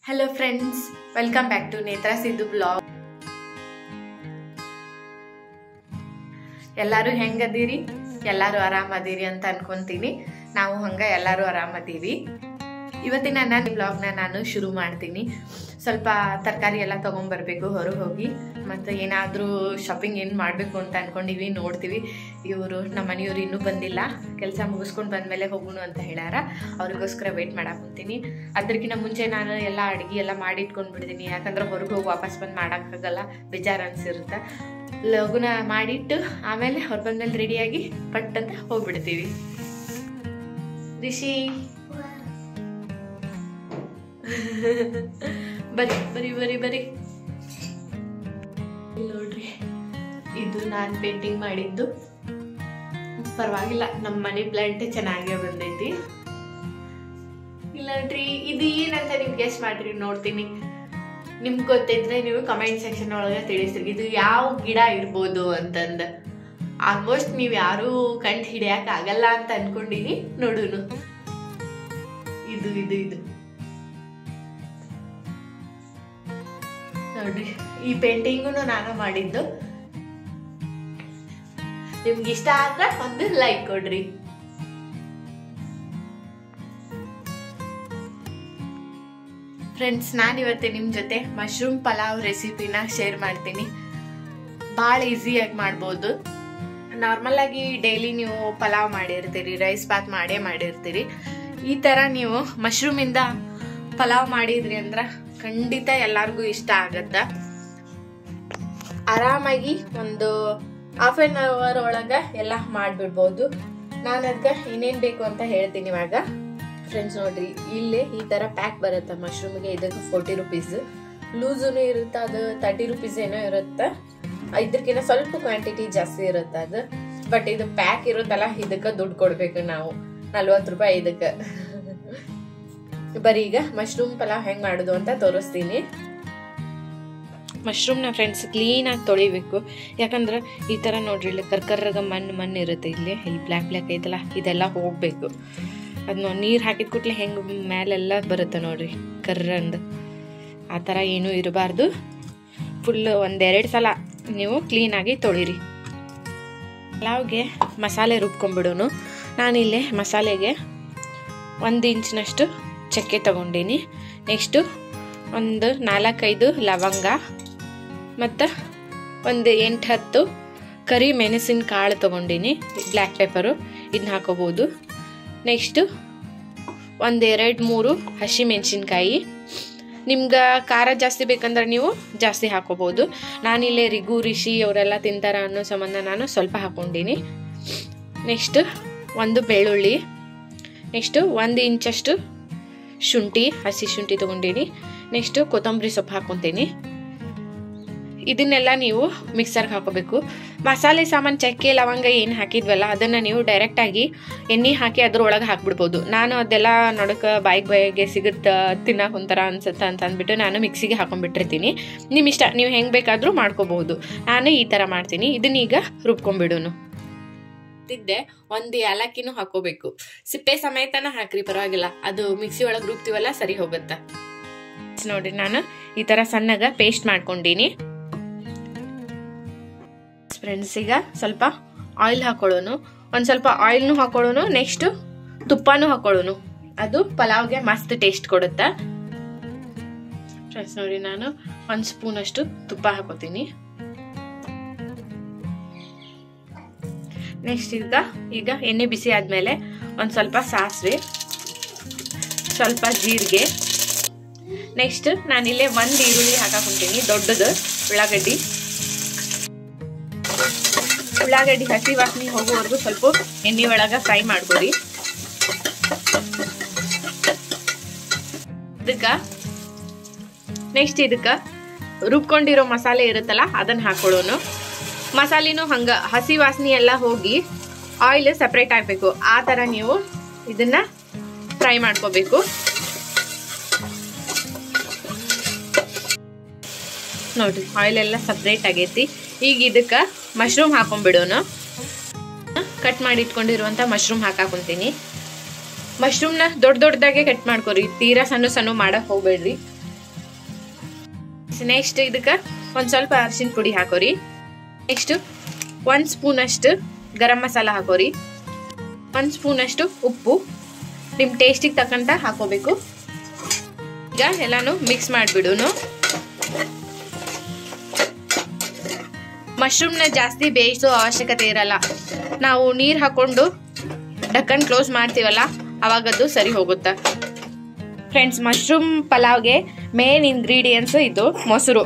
Hello friends, welcome back to Netra Sidhu vlog. ಎಲ್ಲರೂ ಹೆಂಗದೀರಿ? ಎಲ್ಲರೂ ಆರಾಮದೀರಿ ಅಂತ ಅನ್ಕೊಂತೀನಿ. ನಾವು ಹಂಗ ಎಲ್ಲರೂ ಆರಾಮದೀವಿ. ಇವತ್ತಿನ ನನ್ನ ವ್ಲಾಗ್ನ ನಾನು ಶುರು ಮಾಡ್ತೀನಿ. ಸ್ವಲ್ಪ ತರಕಾರಿ ಎಲ್ಲ ತಗೊಂಡ್ಬರ್ಬೇಕು ಹೊರಗೆ ಹೋಗಿ, ಮತ್ತು ಏನಾದರೂ ಶಾಪಿಂಗ್ ಏನು ಮಾಡಬೇಕು ಅಂತ ಅನ್ಕೊಂಡಿವಿ, ನೋಡ್ತೀವಿ. ಇವರು ನಮ್ಮ ಮನೆಯವರು ಇನ್ನೂ ಬಂದಿಲ್ಲ, ಕೆಲಸ ಮುಗಿಸ್ಕೊಂಡು ಬಂದಮೇಲೆ ಹೋಗೋಣ ಅಂತ ಹೇಳ್ಯಾರ. ಅವ್ರಿಗೋಸ್ಕರ ವೆಯ್ಟ್ ಮಾಡಾಕೊಂತೀನಿ. ಅದಕ್ಕಿಂತ ಮುಂಚೆ ನಾನು ಎಲ್ಲ ಅಡುಗೆ ಎಲ್ಲ ಮಾಡಿ ಇಟ್ಕೊಂಡ್ಬಿಡ್ತೀನಿ, ಯಾಕಂದ್ರೆ ಹೊರಗೆ ಹೋಗಿ ವಾಪಸ್ ಬಂದು ಮಾಡೋಕ್ಕಾಗಲ್ಲ, ಬೇಜಾರು ಅನಿಸಿರುತ್ತೆ. ಲಗುನ ಮಾಡಿಟ್ಟು ಆಮೇಲೆ ಹೊರ ಬಂದ್ಮೇಲೆ ರೆಡಿಯಾಗಿ ಪಟ್ ಅಂತ ಹೋಗ್ಬಿಡ್ತೀವಿ. ರಿಷಿ ಬರಿ ಬರಿ ಬರಿ ಬರಿ ನೋಡ್ರಿ, ಇದು ನಾನು ಪೇಂಟಿಂಗ್ ಮಾಡಿದ್ದು. ಪರವಾಗಿಲ್ಲ, ನಮ್ಮ ಮನಿ ಪ್ಲಾಂಟ್ ಚೆನ್ನಾಗೇ ಬಂದೈತಿ. ಇಲ್ಲ ನೋಡ್ರಿ, ಇದು ಏನಂತ ನೀವು ಗೆಸ್ ಮಾಡ್ರಿ, ನೋಡ್ತೀನಿ. ನಿಮ್ಗೆ ಗೊತ್ತಿದ್ರೆ ನೀವು ಕಮೆಂಟ್ ಸೆಕ್ಷನ್ ಒಳಗೆ ತಿಳಿಸ್ರಿ ಇದು ಯಾವ ಗಿಡ ಇರ್ಬೋದು ಅಂತಂದ. ಆಲ್ಮೋಸ್ಟ್ ನೀವು ಯಾರೂ ಕಂಡು ಹಿಡಿಯಕ್ ಆಗಲ್ಲ ಅಂತ ಅನ್ಕೊಂಡಿನಿ. ನೋಡುನು, ಇದು ಇದು ಇದು ನೋಡ್ರಿ, ಈ ಪೇಂಟಿಂಗು ನಾನು ಮಾಡಿದ್ದು. ನಿಮ್ಗೆ ಇಷ್ಟ ಆದ್ರೆ ಒಂದು ಲೈಕ್ ಕೊಡ್ರಿ. ಫ್ರೆಂಡ್ಸ್, ನಾನಿವತ್ತೆ ನಿಮ್ಮ ಜೊತೆ ಮಶ್ರೂಮ್ ಪಲಾವ್ ರೆಸಿಪಿನ ಶೇರ್ ಮಾಡ್ತೀನಿ. ಭಾಳ ಈಸಿಯಾಗಿ ಮಾಡ್ಬೋದು. ನಾರ್ಮಲ್ ಆಗಿ ಡೈಲಿ ನೀವು ಪಲಾವ್ ಮಾಡಿರ್ತೀರಿ, ರೈಸ್ ಬಾತ್ ಮಾಡಿರ್ತೀರಿ. ಈ ಥರ ನೀವು ಮಶ್ರೂಮಿಂದ ಪಲಾವ್ ಮಾಡಿದ್ರಿ ಅಂದ್ರೆ ಖಂಡಿತ ಎಲ್ಲರಿಗೂ ಇಷ್ಟ ಆಗತ್ತ. ಆರಾಮಾಗಿ ಒಂದು ಹಾಫ್ ಆನ್ ಅವರ್ ಒಳಗೆ ಎಲ್ಲ ಮಾಡಿಬಿಡ್ಬೋದು. ನಾನು ಅದಕ್ಕೆ ಏನೇನು ಬೇಕು ಅಂತ ಹೇಳ್ತೀನಿ ಇವಾಗ. ಫ್ರೆಂಡ್ಸ್ ನೋಡ್ರಿ, ಇಲ್ಲೇ ಈ ಥರ ಪ್ಯಾಕ್ ಬರುತ್ತೆ ಮಶ್ರೂಮ್ಗೆ. ಇದಕ್ಕೆ 40 ರೂಪೀಸ್. ಲೂಸೂ ಇರುತ್ತೆ, ಅದು 30 ರೂಪೀಸ್ ಏನೋ ಇರುತ್ತೆ. ಇದಕ್ಕಿಂತ ಸ್ವಲ್ಪ ಕ್ವಾಂಟಿಟಿ ಜಾಸ್ತಿ ಇರುತ್ತೆ ಅದು. ಬಟ್ ಇದು ಪ್ಯಾಕ್ ಇರುತ್ತಲ್ಲ, ಇದಕ್ಕೆ ದುಡ್ಡು ಕೊಡ್ಬೇಕು ನಾವು, 40 ರೂಪಾಯಿ ಇದಕ್ಕೆ. ಬರೀ ಈಗ ಮಶ್ರೂಮ್ ಪಲಾವ್ ಹೆಂಗ್ ಮಾಡೋದು ಅಂತ ತೋರಿಸ್ತೀನಿ. ಮಶ್ರೂಮ್ನ ಫ್ರೆಂಡ್ಸ್ ಕ್ಲೀನಾಗಿ ತೊಳಿಬೇಕು. ಯಾಕಂದ್ರೆ ಈ ಥರ ನೋಡ್ರಿ, ಇಲ್ಲಿ ಕರ್ಕರ್ರಾಗ ಮಣ್ಣು ಇರುತ್ತೆ. ಇಲ್ಲಿ ಬ್ಲ್ಯಾಕ್ ಐತಲ್ಲ, ಇದೆಲ್ಲ ಹೋಗ್ಬೇಕು. ಅದನ್ನ ನೀರು ಹಾಕಿದ ಕೂಡಲೇ ಹೆಂಗೆ ಮೇಲೆಲ್ಲ ಬರುತ್ತೆ ನೋಡ್ರಿ ಕರ್ರಂದು. ಆ ಥರ ಏನೂ ಇರಬಾರ್ದು. ಫುಲ್ 1-2 ಸಲ ನೀವು ಕ್ಲೀನಾಗಿ ತೊಳಿರಿ. ಪಲಾವ್ಗೆ ಮಸಾಲೆ ರುಬ್ಕೊಂಡ್ಬಿಡೋನು. ನಾನಿಲ್ಲೇ ಮಸಾಲೆಗೆ 1 ಇಂಚಿನಷ್ಟು ಚಕ್ಕೆ ತಗೊಂಡೀನಿ. ನೆಕ್ಸ್ಟು ಒಂದು 4-5 ಲವಂಗ ಮತ್ತು ಒಂದು 8-10 ಕರಿ ಮೆಣಸಿನ ಕಾಳು ತೊಗೊಂಡೀನಿ. ಬ್ಲ್ಯಾಕ್ ಪೆಪ್ಪರು ಇದನ್ನ ಹಾಕೋಬೋದು. ನೆಕ್ಸ್ಟು 1-2-3 ಹಸಿ ಮೆಣಸಿನ್ಕಾಯಿ. ನಿಮ್ಗೆ ಖಾರ ಜಾಸ್ತಿ ಬೇಕಂದ್ರೆ ನೀವು ಜಾಸ್ತಿ ಹಾಕೋಬೋದು. ನಾನಿಲ್ಲೇ ರಿಷಿ ಅವರೆಲ್ಲ ತಿಂತಾರ ಅನ್ನೋ ಸಂಬಂಧ ನಾನು ಸ್ವಲ್ಪ ಹಾಕ್ಕೊಂಡೀನಿ. ನೆಕ್ಸ್ಟು 1 ಬೆಳ್ಳುಳ್ಳಿ. ನೆಕ್ಸ್ಟು 1 ಇಂಚಷ್ಟು ಶುಂಠಿ, ಹಸಿ ಶುಂಠಿ ತೊಗೊಂಡೀನಿ. ನೆಕ್ಸ್ಟು ಕೊತ್ತಂಬರಿ ಸೊಪ್ಪು ಹಾಕ್ಕೊತೀನಿ. ಇದನ್ನೆಲ್ಲ ನೀವು ಮಿಕ್ಸರ್ಗೆ ಹಾಕೋಬೇಕು. ಮಸಾಲೆ ಸಾಮಾನು ಚಕ್ಕೆ ಲವಂಗ ಏನು ಹಾಕಿದ್ವಲ್ಲ, ಅದನ್ನು ನೀವು ಡೈರೆಕ್ಟಾಗಿ ಎಣ್ಣೆ ಹಾಕಿ ಅದ್ರೊಳಗೆ ಹಾಕ್ಬಿಡ್ಬೋದು. ನಾನು ಅದೆಲ್ಲ ನೋಡೋಕೆ ಬಾಯಿಗೆ ಸಿಗುತ್ತೆ, ತಿನ್ನಕ್ಕೆ ಒಂಥರ ಅನ್ಸುತ್ತೆ ಅಂತ ಅಂದ್ಬಿಟ್ಟು ನಾನು ಮಿಕ್ಸಿಗೆ ಹಾಕೊಂಡ್ಬಿಟ್ಟಿರ್ತೀನಿ. ನಿಮ್ಮ ಇಷ್ಟ, ನೀವು ಹೆಂಗೆ ಬೇಕಾದರೂ ಮಾಡ್ಕೋಬಹುದು. ನಾನು ಈ ಥರ ಮಾಡ್ತೀನಿ. ಇದನ್ನೀಗ ರುಬ್ಕೊಂಡ್ಬಿಡೋನು. ಇದ್ದೆ 1 ಏಲಕ್ಕಿನೂ ಹಾಕೋಬೇಕು. ಸಿಪ್ಪೆ ಸಮೇತನ ಹಾಕ್ರಿ, ಪರವಾಗಿಲ್ಲ. ಅದು ಮಿಕ್ಸಿ ಒಳಗೆ ರುಬ್ತೀವಲ್ಲ, ಸರಿ ಹೋಗುತ್ತೆ. ನೋಡ್ರಿ, ನಾನು ಈ ಥರ ಸಣ್ಣಗ ಪೇಸ್ಟ್ ಮಾಡ್ಕೊಂಡೀನಿ. ಫ್ರೆಂಡ್ಸ್, ಈಗ ಸ್ವಲ್ಪ ಆಯಿಲ್ ಹಾಕೊಳ್ಳೋನು. ಒಂದು ಸ್ವಲ್ಪ ಆಯಿಲ್ನು ಹಾಕೊಳ್ಳೋನು. ನೆಕ್ಸ್ಟು ತುಪ್ಪನೂ ಹಾಕೊಳ್ಳೋನು. ಅದು ಪಲಾವ್ಗೆ ಮಸ್ತ್ ಟೇಸ್ಟ್ ಕೊಡುತ್ತೆ. ಫ್ರೆಂಡ್ಸ್ ನೋಡಿ, ನಾನು 1 ಸ್ಪೂನ್ ಅಷ್ಟು ತುಪ್ಪ ಹಾಕೋತೀನಿ. ನೆಕ್ಸ್ಟ್ ಈಗ ಎಣ್ಣೆ ಬಿಸಿ ಆದಮೇಲೆ ಒಂದು ಸ್ವಲ್ಪ ಸಾಸಿವೆ, ಸ್ವಲ್ಪ ಜೀರಿಗೆ. ನೆಕ್ಸ್ಟ್ ನಾನಿಲ್ಲೇ 1 ಈರುಳ್ಳಿ ಹಾಕೊಂತೀನಿ, ದೊಡ್ಡದು ಉಳ್ಳಾಗಡ್ಡಿ ಹಸಿ ವಾಸನೆ ಹೋಗೋವರೆಗೂ ಸ್ವಲ್ಪ ಎಣ್ಣೆ ಒಳಗೆ ಫ್ರೈ ಮಾಡ್ಕೊಡಿ. ನೆಕ್ಸ್ಟ್ ಇದಕ್ಕೆ ರುಬ್ಕೊಂಡಿರೋ ಮಸಾಲೆ ಇರುತ್ತಲ್ಲ, ಅದನ್ನು ಹಾಕೊಳ್ಳೋನು. ಮಸಾಲೆನೂ ಹಂಗೆ ಹಸಿ ವಾಸನೆ ಎಲ್ಲ ಹೋಗಿ ಆಯಿಲ್ ಸಪ್ರೇಟ್ ಆಗಬೇಕು. ಆ ಥರ ನೀವು ಇದನ್ನು ಫ್ರೈ ಮಾಡ್ಕೋಬೇಕು. ನೋಡ್ರಿ, ಆಯಿಲ್ ಎಲ್ಲ ಸಪ್ರೇಟ್ ಆಗೈತಿ. ಈಗ ಇದಕ್ಕೆ ಮಶ್ರೂಮ್ ಹಾಕೊಂಡ್ಬಿಡೋನು. ಕಟ್ ಮಾಡಿ ಇಟ್ಕೊಂಡಿರುವಂಥ ಮಶ್ರೂಮ್ ಹಾಕಾಕೊಂತೀನಿ. ಮಶ್ರೂಮ್ನ ದೊಡ್ಡದಾಗೆ ಕಟ್ ಮಾಡ್ಕೊರಿ, ತೀರಾ ಸಣ್ಣ ಮಾಡಕ್ಕೆ ಹೋಗ್ಬೇಡ್ರಿ. ನೆಕ್ಸ್ಟ್ ಇದಕ್ಕೆ ಒಂದು ಸ್ವಲ್ಪ ಅರಿಶಿನ ಪುಡಿ ಹಾಕೋರಿ. ನೆಕ್ಸ್ಟ್ 1 ಸ್ಪೂನ್ ಅಷ್ಟು ಗರಂ ಮಸಾಲ ಹಾಕೋರಿ. 1 ಸ್ಪೂನ್ ಅಷ್ಟು ಉಪ್ಪು ನಿಮ್ಮ ಟೇಸ್ಟಿಗೆ ತಕ್ಕಂತ ಹಾಕೋಬೇಕು. ಈಗ ಎಲ್ಲಾನು ಮಿಕ್ಸ್ ಮಾಡಿಬಿಡೋನು. ಮಶ್ರೂಮ್ನ ಜಾಸ್ತಿ ಬೇಯಿಸೋ ಅವಶ್ಯಕತೆ ಇರಲ್ಲ. ನಾವು ನೀರು ಹಾಕೊಂಡು ಢಕ್ಕನ್ ಕ್ಲೋಸ್ ಮಾಡ್ತೀವಲ್ಲ ಅವಾಗದು ಸರಿ ಹೋಗುತ್ತೆ. ಫ್ರೆಂಡ್ಸ್, ಮಶ್ರೂಮ್ ಪಲಾವ್ಗೆ ಮೇನ್ ಇಂಗ್ರೀಡಿಯೆಂಟ್ಸ್ ಇದು ಮೊಸರು.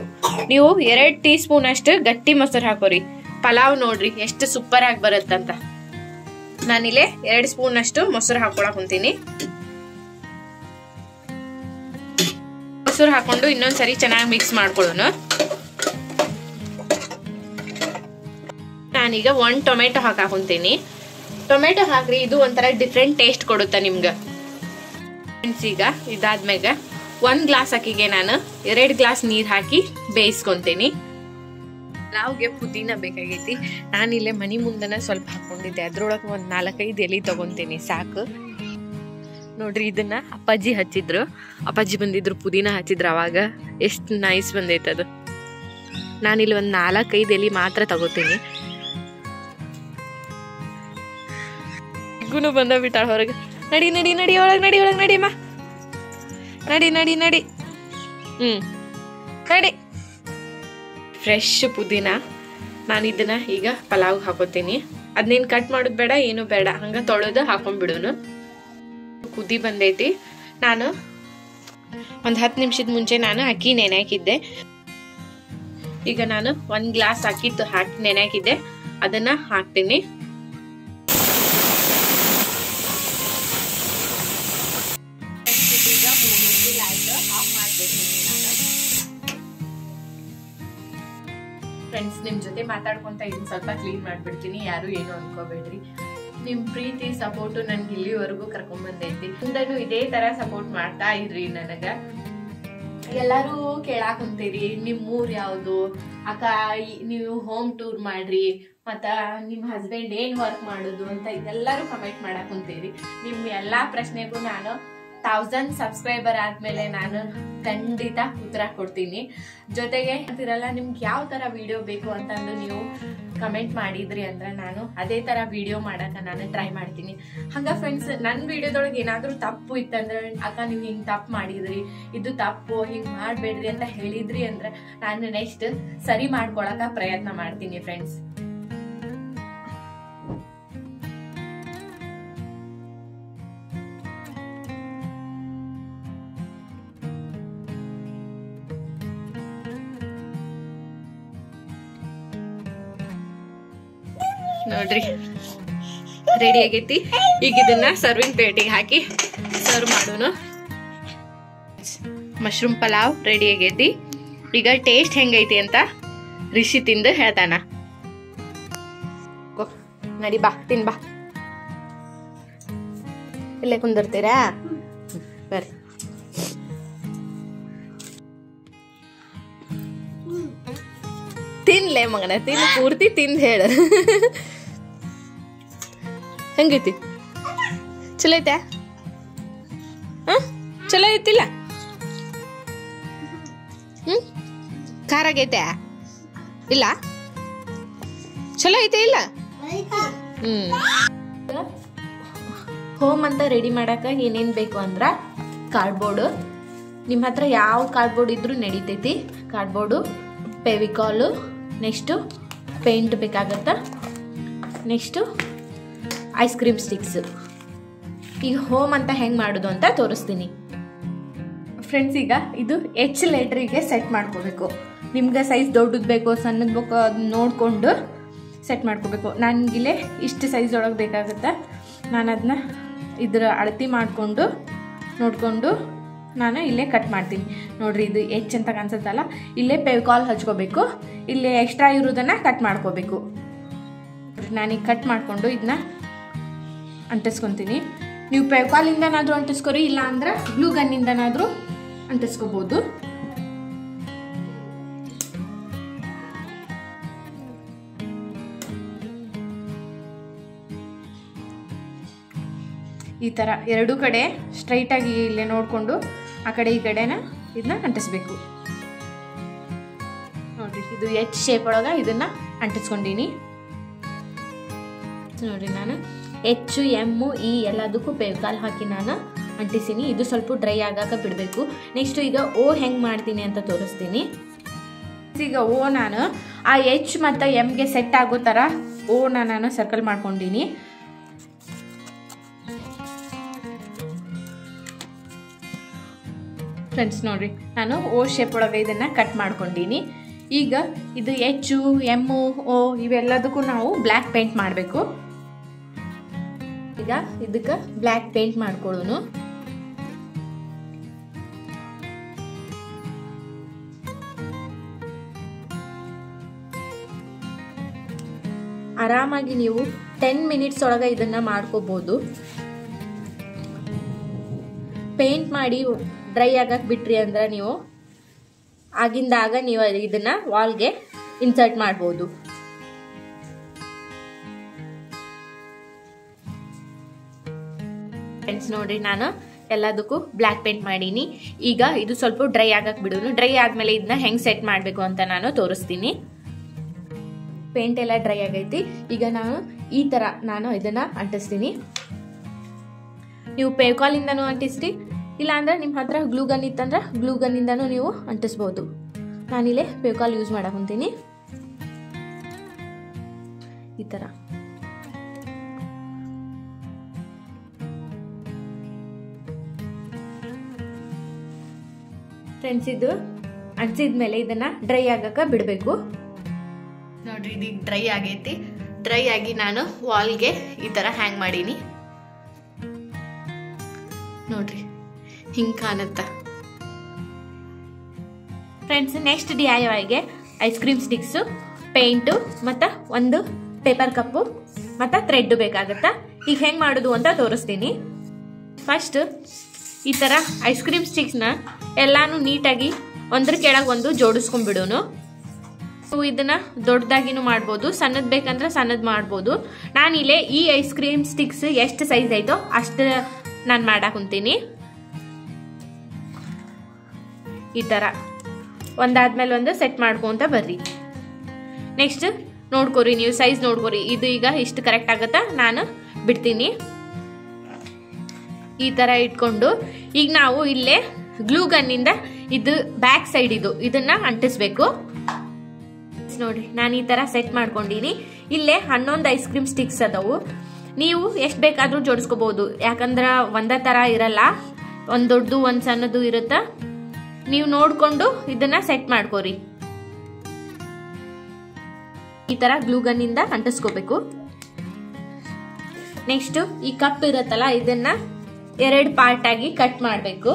ನೀವು 2 ಟೀ ಸ್ಪೂನ್ ಅಷ್ಟು ಗಟ್ಟಿ ಮೊಸರು ಹಾಕೋರಿ. ಪಲಾವ್ ನೋಡ್ರಿ ಎಷ್ಟು ಸೂಪರ್ ಆಗಿ ಬರುತ್ತಂತ. ನಾನಿಲ್ಲೇ 2 ಸ್ಪೂನ್ ಅಷ್ಟು ಮೊಸರು ಹಾಕೊಳಕ್ ಕುಂತೀನಿ. ಮೊಸರು ಹಾಕೊಂಡು ಇನ್ನೊಂದ್ಸರಿ ಚೆನ್ನಾಗಿ ಮಿಕ್ಸ್ ಮಾಡ್ಕೊಳ್ಳೋಣ. ನಾನೀಗ 1 ಟೊಮೆಟೊ ಹಾಕಾಕೊಂತೀನಿ. ಟೊಮೆಟೊ ಹಾಕ್ರಿ, ಇದು ಒಂಥರ ಡಿಫ್ರೆಂಟ್ ಟೇಸ್ಟ್ ಕೊಡುತ್ತೆ ನಿಮ್ಗೆ. ಫ್ರೆಂಡ್ಸ್, ಈಗ ಇದಾದ್ಮೇಲೆ 1 ಗ್ಲಾಸ್ ಅಕ್ಕಿಗೆ ನಾನು 2 ಗ್ಲಾಸ್ ನೀರು ಹಾಕಿ ಬೇಯಿಸ್ಕೊಂತೀನಿ. ಪಲಾವ್ಗೆ ಪುದೀನ ಬೇಕಾಗೈತಿ. ನಾನಿಲ್ಲೇ ಮನಿ ಮುಂದನ ಸ್ವಲ್ಪ ಹಾಕೊಂಡಿದ್ದೆ. ಅದ್ರೊಳಗೆ ಒಂದು 4-5 ಎಲೆ ತಗೊಂತೀನಿ ಸಾಕು. ನೋಡ್ರಿ, ಇದನ್ನ ಅಪ್ಪಾಜಿ ಹಚ್ಚಿದ್ರು. ಅಪ್ಪಾಜಿ ಬಂದಿದ್ರು, ಪುದೀನ ಹಚ್ಚಿದ್ರು. ಅವಾಗ ಎಷ್ಟು ನೈಸ್ ಬಂದೈತದು. ನಾನಿಲ್ಲಿ ಒಂದು 4-5 ಎಲೆ ಮಾತ್ರ ತಗೋತೀನಿ. ಗುನು ಬಂದ ಬಿಟ್ಟಾಳ ಹೊರಗೆ. ನಡಿ ನಡಿ ನಡಿ ಒಳಗೆ ನಡಿ, ಒಳಗೆ ನಡಿಯಮ್ಮ, ನಡಿ ನಡಿ ನಡಿ. ನಡಿ. ಫ್ರೆಶ್ ಪುದೀನ ನಾನು ಇದನ್ನ ಈಗ ಪಲಾವ್ ಹಾಕೋತೀನಿ. ಅದನ್ನೇನು ಕಟ್ ಮಾಡೋದು ಬೇಡ, ಏನು ಬೇಡ, ಹಂಗ ತೊಳೆದು ಹಾಕೊಂಡ್ಬಿಡೋನು. ಕುದಿ ಬಂದೈತಿ. ನಾನು ಒಂದು 10 ನಿಮಿಷದ ಮುಂಚೆ ನಾನು ಅಕ್ಕಿ ನೆನೆ ಹಾಕಿದ್ದೆ. ಈಗ ನಾನು 1 ಗ್ಲಾಸ್ ಅಕ್ಕಿ ಹಾಕಿ ನೆನೆ ಹಾಕಿದ್ದೆ, ಅದನ್ನ ಹಾಕ್ತೀನಿ. ಫ್ರೆಂಡ್ಸ್, ನಿಮ್ ಜೊತೆ ಮಾತಾಡ್ಕೊಂತ ಇದನ್ನ ಸ್ವಲ್ಪ ಕ್ಲೀನ್ ಮಾಡ್ಬಿಡ್ತೀನಿ. ಯಾರು ಏನು ಅನ್ಕೋಬೇಡ್ರಿ. ನಿಮ್ ಪ್ರೀತಿ ಸಪೋರ್ಟ್ ನನ್ಗೆ ಇಲ್ಲಿವರೆಗೂ ಕರ್ಕೊಂಡ್ ಬಂದೈತಿ. ಮುಂದನು ಇದೇ ತರ ಸಪೋರ್ಟ್ ಮಾಡ್ತಾ ಇದ್ರಿ. ನನಗ ಎಲ್ಲಾರು ಕೇಳಾಕ್ ಕುಂತೀರಿ, ನಿಮ್ ಊರ್ ಯಾವ್ದು ಅಕ್ಕ, ನೀವು ಹೋಮ್ ಟೂರ್ ಮಾಡ್ರಿ, ಮತ್ತ ನಿಮ್ ಹಸ್ಬೆಂಡ್ ಏನ್ ವರ್ಕ್ ಮಾಡೋದು ಅಂತ ಇದೆಲ್ಲರೂ ಕಮೆಂಟ್ ಮಾಡಾಕ್ ಕುಂತೀರಿ. ನಿಮ್ ಎಲ್ಲಾ ಪ್ರಶ್ನೆಗೂ ನಾನು 1000 ಸಬ್ಸ್ಕ್ರೈಬರ್ ಆದ್ಮೇಲೆ ನಾನು ಖಂಡಿತ ಉತ್ತರ ಕೊಡ್ತೀನಿ. ಜೊತೆಗೆ ಅಂತಿರಲ್ಲ, ನಿಮ್ಗೆ ಯಾವ ತರ ವಿಡಿಯೋ ಬೇಕು ಅಂತಂದು ನೀವು ಕಮೆಂಟ್ ಮಾಡಿದ್ರಿ ಅಂದ್ರೆ ನಾನು ಅದೇ ತರ ವಿಡಿಯೋ ಮಾಡಕ ನಾನು ಟ್ರೈ ಮಾಡ್ತೀನಿ. ಹಂಗ ಫ್ರೆಂಡ್ಸ್, ನನ್ನ ವಿಡಿಯೋದೊಳಗೆ ಏನಾದ್ರೂ ತಪ್ಪು ಇತ್ತಂದ್ರೆ, ಅಕ್ಕ ನೀವು ಹಿಂಗ್ ತಪ್ಪು ಮಾಡಿದ್ರಿ, ಇದು ತಪ್ಪು, ಹಿಂಗ್ ಮಾಡ್ಬೇಡ್ರಿ ಅಂತ ಹೇಳಿದ್ರಿ ಅಂದ್ರೆ ನಾನು ನೆಕ್ಸ್ಟ್ ಸರಿ ಮಾಡ್ಕೊಳಕ ಪ್ರಯತ್ನ ಮಾಡ್ತೀನಿ ಫ್ರೆಂಡ್ಸ್. ನೋಡ್ರಿ, ರೆಡಿ ಆಗೈತಿ. ಈಗ ಇದನ್ನ ಸರ್ವಿಂಗ್ ಪ್ಲೇಟಿಗೆ ಹಾಕಿ ಸರ್ವ್ ಮಾಡೋಣ. ಮಶ್ರೂಮ್ ಪಲಾವ್ ರೆಡಿ ಆಗೈತಿ. ಈಗ ಟೇಸ್ಟ್ ಹೆಂಗೈತಿ ಅಂತ ರಿಷಿ ತಿಂದು ಹೇಳ್ತಾನ. ನಡಿ ಬಾ, ತಿನ್ ಬಾ. ಇಲ್ಲೇ ಕುಂದಿರ್ತೀರಾ? ಬರ್ರಿ. ತಿನ್ಲೆ ಮಗನ, ತಿನ್, ಪೂರ್ತಿ ತಿಂದು ಹೇಳ. ಹೆಂಗೈತಿ? ಚಲೋ ಐತೆ? ಚಲೋ ಐತಿಲ್ಲ? ಖಾರ ಆಗೈತೆ ಇಲ್ಲ? ಚಲೋ ಐತೆ ಇಲ್ಲ? ಹೋಮ್ ಅಂತ ರೆಡಿ ಮಾಡಾಕ ಏನೇನ್ ಬೇಕು ಅಂದ್ರ ಕಾರ್ಡ್ಬೋರ್ಡ್. ನಿಮ್ಮ ಹತ್ರ ಯಾವ ಕಾರ್ಡ್ಬೋರ್ಡ್ ಇದ್ರೂ ನಡಿತೈತಿ. ಕಾರ್ಡ್ಬೋರ್ಡು, ಫೆವಿಕಾಲು, ನೆಕ್ಸ್ಟು ಪೇಂಟ್ ಬೇಕಾಗತ್ತ, ನೆಕ್ಸ್ಟು ಐಸ್ ಕ್ರೀಮ್ ಸ್ಟಿಕ್ಸ್. ಈಗ ಹೋಮ್ ಅಂತ ಹೆಂಗೆ ಮಾಡೋದು ಅಂತ ತೋರಿಸ್ತೀನಿ ಫ್ರೆಂಡ್ಸ್. ಈಗ ಇದು H ಲೆಟ್ರಿಗೆ ಸೆಟ್ ಮಾಡ್ಕೋಬೇಕು. ನಿಮ್ಗೆ ಸೈಜ್ ದೊಡ್ಡದು ಬೇಕೋ ಸಣ್ಣದು ಬೇಕೋ ಅದನ್ನ ನೋಡಿಕೊಂಡು ಸೆಟ್ ಮಾಡ್ಕೋಬೇಕು. ನನಗಿಲ್ಲೇ ಇಷ್ಟು ಸೈಜ್ ಒಳಗೆ ಬೇಕಾಗುತ್ತೆ. ನಾನು ಅದನ್ನ ಇದರ ಅಳತೆ ಮಾಡಿಕೊಂಡು ನೋಡಿಕೊಂಡು ನಾನು ಇಲ್ಲೇ ಕಟ್ ಮಾಡ್ತೀನಿ. ನೋಡ್ರಿ, ಇದು H ಅಂತ ಕಾಣಿಸುತ್ತಲ್ಲ, ಇಲ್ಲೇ ಫೆವಿಕಾಲ್ ಹಚ್ಕೋಬೇಕು. ಇಲ್ಲೇ ಎಕ್ಸ್ಟ್ರಾ ಇರೋದನ್ನು ಕಟ್ ಮಾಡ್ಕೋಬೇಕು. ನಾನೀಗ ಕಟ್ ಮಾಡಿಕೊಂಡು ಇದನ್ನ ಅಂಟಿಸ್ಕೊತೀನಿ. ನೀವು ಫೆವಿಕಾಲಿಂದನಾದರೂ ಅಂಟಿಸ್ಕೊರಿ, ಇಲ್ಲ ಅಂದ್ರೆ ಗ್ಲೂ ಗನ್ನಿಂದನಾದರೂ ಅಂಟಿಸ್ಕೋಬೋದು. ಈ ಥರ ಎರಡೂ ಕಡೆ ಸ್ಟ್ರೈಟಾಗಿ ಇಲ್ಲೇ ನೋಡಿಕೊಂಡು ಆ ಕಡೆ ಈ ಕಡೆನ ಇದನ್ನ ಅಂಟಿಸ್ಬೇಕು. ನೋಡ್ರಿ ಇದು ಎಚ್ ಶೇಪ್ ಒಳಗೆ ಇದನ್ನ ಅಂಟಿಸ್ಕೊಂಡೀನಿ ನೋಡ್ರಿ. ನಾನು ಎಚ್ ಎಮ್ ಇ ಎಲ್ಲದಕ್ಕೂ ಫೆವಿಕಾಲ್ ಹಾಕಿ ನಾನು ಅಂಟಿಸೀನಿ. ಇದು ಸ್ವಲ್ಪ ಡ್ರೈ ಆಗಾಕ ಬಿಡಬೇಕು. ನೆಕ್ಸ್ಟ್ ಈಗ ಓ ಹೆಂಗೆ ಮಾಡ್ತೀನಿ ಅಂತ ತೋರಿಸ್ತೀನಿ. ಈಗ ಓ ನಾನು ಆ ಎಚ್ ಮತ್ತು ಎಮ್ಗೆ ಸೆಟ್ ಆಗೋ ಥರ ಓನ ನಾನು ಸರ್ಕಲ್ ಮಾಡ್ಕೊಂಡೀನಿ. ಫ್ರೆಂಡ್ಸ್ ನೋಡ್ರಿ ನಾನು ಓ ಶೇಪ್ ಒಳಗೆ ಇದನ್ನು ಕಟ್ ಮಾಡ್ಕೊಂಡೀನಿ. ಈಗ ಇದು ಎಚ್ ಎಮ್ಮು ಓ ಇವೆಲ್ಲದಕ್ಕೂ ನಾವು ಬ್ಲ್ಯಾಕ್ ಪೇಂಟ್ ಮಾಡಬೇಕು. ಈಗ ಇದಕ್ಕೆ ಬ್ಲ್ಯಾಕ್ ಪೇಂಟ್ ಮಾಡ್ಕೊಳ್ಳೋನು. ಆರಾಮಾಗಿ ನೀವು 10 ಮಿನಿಟ್ಸ್ ಒಳಗೆ ಇದನ್ನ ಮಾಡ್ಕೋಬಹುದು. ಪೇಂಟ್ ಮಾಡಿ ಡ್ರೈ ಆಗಕ್ಕೆ ಬಿಟ್ರಿ ಅಂದ್ರೆ ನೀವು ಆಗಿಂದಾಗ ನೀವು ಇದನ್ನ ವಾಲ್ಗೆ ಇನ್ಸರ್ಟ್ ಮಾಡ್ಬೋದು. ಫ್ರೆಂಡ್ಸ್ ನೋಡ್ರಿ ನಾನು ಎಲ್ಲದಕ್ಕೂ ಬ್ಲ್ಯಾಕ್ ಪೇಂಟ್ ಮಾಡೀನಿ. ಈಗ ಇದು ಸ್ವಲ್ಪ ಡ್ರೈ ಆಗಕ್ಕೆ ಬಿಡೋನು. ಡ್ರೈ ಆದ್ಮೇಲೆ ಇದನ್ನ ಹೆಂಗ್ ಸೆಟ್ ಮಾಡಬೇಕು ಅಂತ ನಾನು ತೋರಿಸ್ತೀನಿ. ಪೇಂಟ್ ಎಲ್ಲ ಡ್ರೈ ಆಗೈತಿ. ಈಗ ಈ ತರ ನಾನು ಇದನ್ನ ಅಂಟಿಸ್ತೀನಿ. ನೀವು ಫೆವಿಕಾಲ್ ಇಂದನೂ ಅಂಟಿಸ್ರಿ, ಇಲ್ಲ ಅಂದ್ರೆ ನಿಮ್ಮ ಹತ್ರ ಗ್ಲೂ ಗನ್ ಇತ್ತಂದ್ರೆ ಗ್ಲೂ ಗನ್ ಇಂದನೂ ನೀವು ಅಂಟಿಸ್ಬೋದು. ನಾನಿಲ್ಲೇ ಫೆವಿಕಾಲ್ ಯೂಸ್ ಮಾಡಕ್ ಹೊಂತೀನಿ. ಈ ತರ ಫ್ರೆಂಡ್ಸ್ ಇದು ಅಂಟಿಸಿದ್ಮೇಲೆ ಇದನ್ನ ಡ್ರೈ ಆಗಕ್ಕೆ ಬಿಡಬೇಕು. ನೋಡ್ರಿ ಇದೀಗ ಡ್ರೈ ಆಗೈತಿ. ಡ್ರೈ ಆಗಿ ನಾನು ವಾಲ್ಗೆ ಈ ತರ ಹ್ಯಾಂಗ್ ಮಾಡೀನಿ. ನೋಡ್ರಿ ಹಿಂಗ್ ಕಾಣುತ್ತ. ಫ್ರೆಂಡ್ಸ್ ನೆಕ್ಸ್ಟ್ DIYಗೆ ಐಸ್ ಕ್ರೀಮ್ ಸ್ಟಿಕ್ಸ್, ಪೇಂಟು ಮತ್ತು ಒಂದು ಪೇಪರ್ ಕಪ್ಪು ಮತ್ತು ಥ್ರೆಡ್ ಬೇಕಾಗತ್ತ. ಈಗ ಹೆಂಗ್ ಮಾಡೋದು ಅಂತ ತೋರಿಸ್ತೀನಿ. ಫಸ್ಟ್ ಈ ತರ ಐಸ್ ಕ್ರೀಮ್ ಸ್ಟಿಕ್ಸ್ನ ಎಲ್ಲಾನು ನೀಟಾಗಿ ಒಂದ್ರ ಕೆಳಗೆ ಒಂದು ಜೋಡಿಸ್ಕೊಂಡ್ಬಿಡೋನು. ಇದನ್ನ ದೊಡ್ಡದಾಗಿನೂ ಮಾಡ್ಬೋದು, ಸಣ್ಣದ್ ಬೇಕಂದ್ರೆ ಸಣ್ಣದ್ ಮಾಡ್ಬೋದು. ನಾನಿಲ್ಲೇ ಈ ಐಸ್ ಕ್ರೀಮ್ ಸ್ಟಿಕ್ಸ್ ಎಷ್ಟು ಸೈಜ್ ಐತೋ ಅಷ್ಟು ನಾನು ಮಾಡಕ್ ಕುಂತೀನಿ. ಈ ತರ ಒಂದಾದ್ಮೇಲೆ ಒಂದು ಸೆಟ್ ಮಾಡ್ಕೊಂತ ಬರ್ರಿ. ನೆಕ್ಸ್ಟ್ ನೋಡ್ಕೊರಿ, ನೀವು ಸೈಜ್ ನೋಡ್ಕೊರಿ. ಇದು ಈಗ ಇಷ್ಟು ಕರೆಕ್ಟ್ ಆಗತ್ತಾ ನಾನು ಬಿಡ್ತೀನಿ. ಈ ತರ ಇಟ್ಕೊಂಡು ಈಗ ನಾವು ಇಲ್ಲೇ ಗ್ಲೂ ಗನ್ನಿಂದ ಇದು ಬ್ಯಾಕ್ ಸೈಡ್ ಇದನ್ನ ಅಂಟಿಸ್ಬೇಕು. ನೋಡ್ರಿ ನಾನು ಈ ತರ ಸೆಟ್ ಮಾಡ್ಕೊಂಡಿನಿ. ಇಲ್ಲೇ 11 ಐಸ್ ಕ್ರೀಮ್ ಸ್ಟಿಕ್ಸ್ ಅದಾವು. ನೀವು ಎಷ್ಟು ಬೇಕಾದ್ರೂ ಜೋಡಿಸ್ಕೋಬಹುದು, ಯಾಕಂದ್ರ ಒಂದೇ ತರ ಇರಲ್ಲ, ಒಂದ್ ದೊಡ್ಡದು ಒಂದ್ ಸಣ್ಣದು ಇರುತ್ತ. ನೀವು ನೋಡ್ಕೊಂಡು ಇದನ್ನ ಸೆಟ್ ಮಾಡ್ಕೋರಿ. ಈ ತರ ಗ್ಲೂ ಗನ್ ಇಂದ ಅಂಟಿಸ್ಕೋಬೇಕು. ನೆಕ್ಸ್ಟ್ ಈ ಕಪ್ ಇರತ್ತಲ್ಲ ಇದನ್ನ 2 ಪಾರ್ಟ್ ಆಗಿ ಕಟ್ ಮಾಡಬೇಕು.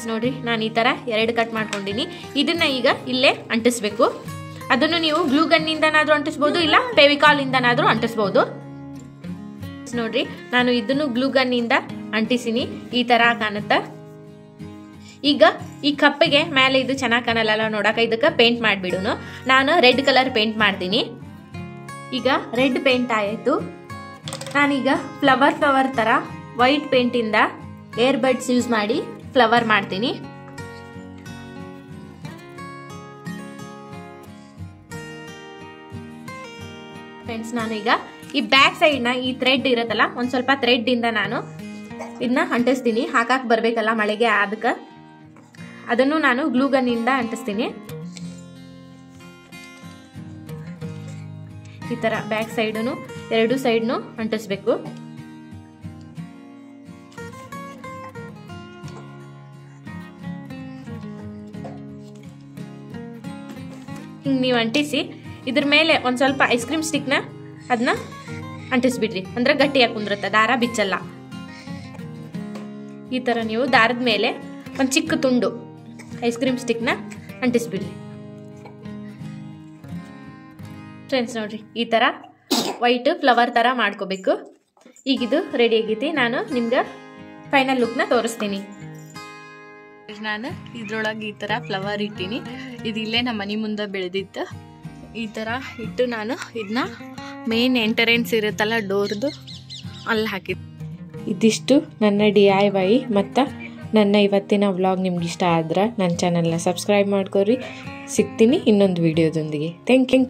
ನೋಡ್ರಿ ನಾನು ಈ ತರ 2 ಕಟ್ ಮಾಡ್ಕೊಂಡಿನಿ. ಇದನ್ನ ಈಗ ಇಲ್ಲೇ ಅಂಟಿಸ್ಬೇಕು. ಅದನ್ನು ನೀವು ಗ್ಲೂ ಗನ್ ಇಂದನಾದ್ರೂ ಅಂಟಿಸಬಹುದು, ಇಲ್ಲ ಫೆವಿಕಾಲ್ ಇಂದನಾದ್ರೂ ಅಂಟಿಸಬಹುದು. ನೋಡ್ರಿ ನಾನು ಇದನ್ನು ಗ್ಲೂ ಗನ್ ಇಂದ ಅಂಟಿಸಿನಿ. ಈ ತರ ಕಾಣುತ್ತ. ಈಗ ಈ ಕಪ್ಪಿಗೆ ಮೇಲೆ ಇದು ಚೆನ್ನಾಗಿ ಕಾಣಲ್ಲ ನೋಡಕ, ಇದಕ್ಕೆ ಪೇಂಟ್ ಮಾಡ್ಬಿಡುನು. ನಾನು ರೆಡ್ ಕಲರ್ ಪೇಂಟ್ ಮಾಡ್ತೀನಿ. ಈಗ ರೆಡ್ ಪೇಂಟ್ ಆಯಿತು. ನಾನೀಗ ಫ್ಲವರ್ ತರ ವೈಟ್ ಪೇಂಟ್ ಇಂದ ಏರ್ ಬಡ್ಸ್ ಯೂಸ್ ಮಾಡಿ ಫ್ಲವರ್ ಮಾಡ್ತೀನಿ. ಫ್ರೆಂಡ್ಸ್ ನಾನು ಈಗ ಈ ಬ್ಯಾಕ್ ಸೈಡ್ ನ ಈ ಥ್ರೆಡ್ ಇರತ್ತಲ್ಲ, ಒಂದ್ ಸ್ವಲ್ಪ ಥ್ರೆಡ್ ಇಂದ ನಾನು ಇದನ್ನ ಅಂಟಿಸ್ತೀನಿ. ಹಾಕಾಕ್ ಬರ್ಬೇಕಲ್ಲ ಮಳೆಗೆ, ಅದನ್ನು ನಾನು ಗ್ಲೂ ಗನ್ ಇಂದ ಅಂಟಿಸ್ತೀನಿ. ಈ ತರ ಬ್ಯಾಕ್ ಸೈಡ್ನು 2 ಸೈಡ್ನು ಅಂಟಿಸ್ಬೇಕು. ಹಿಂಗ್ ನೀವು ಅಂಟಿಸಿ ಇದ್ರ ಮೇಲೆ ಒಂದ್ ಸ್ವಲ್ಪ ಐಸ್ ಕ್ರೀಮ್ ಸ್ಟಿಕ್ ನ ಅದನ್ನ ಅಂಟಿಸ್ಬಿಡ್ರಿ, ಅಂದ್ರೆ ಗಟ್ಟಿಯಾಗಿ ಕುಂದ್ರತ್ತ, ದಾರ ಬಿಚ್ಚಲ್ಲ. ಈ ತರ ನೀವು ದಾರದ ಮೇಲೆ ಒಂದ್ ಚಿಕ್ಕ ತುಂಡು ಐಸ್ ಕ್ರೀಮ್ ಸ್ಟಿಕ್ ನ ಅಂಟಿಸ್ಬಿಡ್ರಿ. ಫ್ರೆಂಡ್ಸ್ ನೋಡ್ರಿ ಈ ತರ ವೈಟ್ ಫ್ಲವರ್ ತರ ಮಾಡ್ಕೋಬೇಕು. ಈಗಿದು ರೆಡಿ ಆಗೈತಿ. ನಾನು ನಿಮ್ಗೆ ಫೈನಲ್ ಲುಕ್ ನ ತೋರಿಸ್ತೀನಿ. ನಾನು ಇದ್ರೊಳಗೆ ಈ ತರ ಫ್ಲವರ್ ಇಟ್ಟಿನಿ. ಇದು ಇಲ್ಲೇ ನಮ್ಮ ಮನೆ ಮುಂದೆ ಬೆಳೆದಿತ್ತು. ಈ ತರ ಇಟ್ಟು ನಾನು ಇದನ್ನ ಮೇನ್ ಎಂಟರೆನ್ಸ್ ಇರುತ್ತಲ್ಲ ಡೋರ್ದು ಅಲ್ಲಿ ಹಾಕಿದ್ದೆ. ಇದಿಷ್ಟು ನನ್ನ DIY ಮತ್ತು ನನ್ನ ಇವತ್ತಿನ ವ್ಲಾಗ್ ನಿಮ್ಗೆ ಇಷ್ಟ ಆದ್ರೆ ನನ್ನ ಚಾನಲ್ನ ಸಬ್ಸ್ಕ್ರೈಬ್ ಮಾಡ್ಕೊರಿ. ಸಿಗ್ತೀನಿ ಇನ್ನೊಂದು ವಿಡಿಯೋದೊಂದಿಗೆ. Thank you.